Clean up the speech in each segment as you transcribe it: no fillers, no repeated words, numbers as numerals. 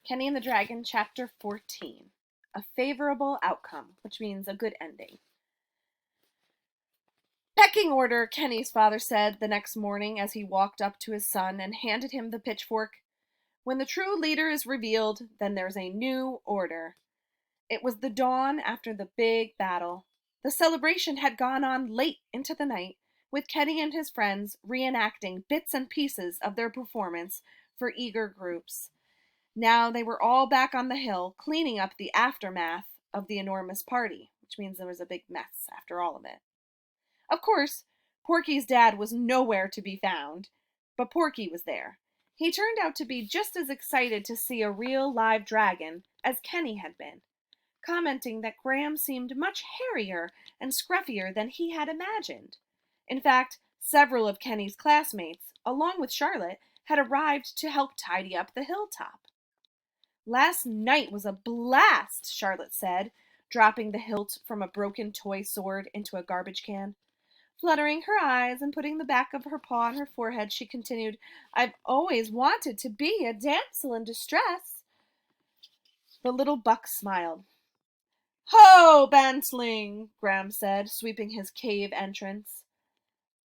Kenny and the Dragon, Chapter 14. A favorable outcome, which means a good ending. Pecking order, Kenny's father said the next morning as he walked up to his son and handed him the pitchfork. When the true leader is revealed, then there's a new order. It was the dawn after the big battle. The celebration had gone on late into the night, with Kenny and his friends reenacting bits and pieces of their performance for eager groups. Now they were all back on the hill, cleaning up the aftermath of the enormous party, which means there was a big mess after all of it. Of course, Porky's dad was nowhere to be found, but Porky was there. He turned out to be just as excited to see a real live dragon as Kenny had been, commenting that Graham seemed much hairier and scruffier than he had imagined. In fact, several of Kenny's classmates, along with Charlotte, had arrived to help tidy up the hilltop. "Last night was a blast," Charlotte said, dropping the hilt from a broken toy sword into a garbage can. Fluttering her eyes and putting the back of her paw on her forehead, she continued, "I've always wanted to be a damsel in distress." The little buck smiled. "Ho, bantling," Graham said, sweeping his cave entrance.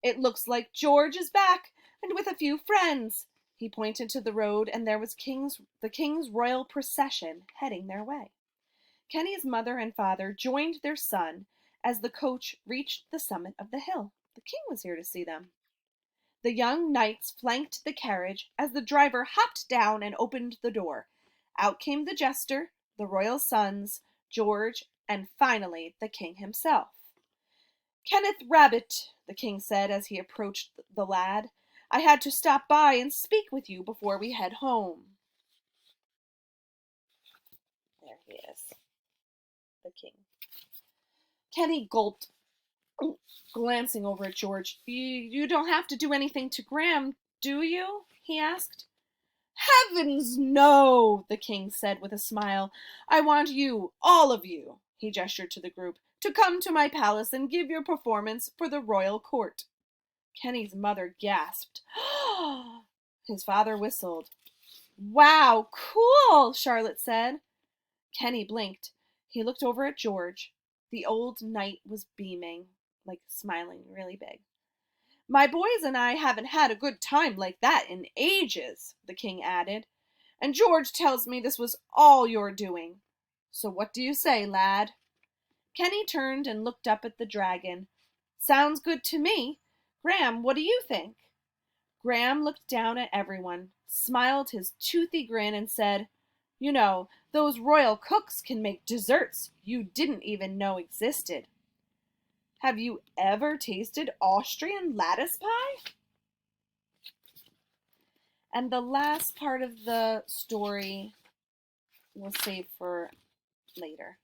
"It looks like George is back, and with a few friends." He pointed to the road, and there was the king's royal procession heading their way. Kenny's mother and father joined their son as the coach reached the summit of the hill. The king was here to see them. The young knights flanked the carriage as the driver hopped down and opened the door. Out came the jester, the royal sons, George, and finally the king himself. "Kenneth Rabbit," the king said as he approached the lad, "I had to stop by and speak with you before we head home." There he is, the king. Kenny gulped, glancing over at George. You don't have to do anything to Graham, do you?" he asked. "Heavens, no," the king said with a smile. "I want you, all of you," he gestured to the group, "to come to my palace and give your performance for the royal court." Kenny's mother gasped. His father whistled. "Wow, cool," Charlotte said. Kenny blinked. He looked over at George. The old knight was beaming, like smiling really big. "My boys and I haven't had a good time like that in ages," the king added. "And George tells me this was all your doing. So what do you say, lad?" Kenny turned and looked up at the dragon. "Sounds good to me. Graham, what do you think?" Graham looked down at everyone, smiled his toothy grin, and said, "You know, those royal cooks can make desserts you didn't even know existed. Have you ever tasted Austrian lattice pie?" And the last part of the story we'll save for later.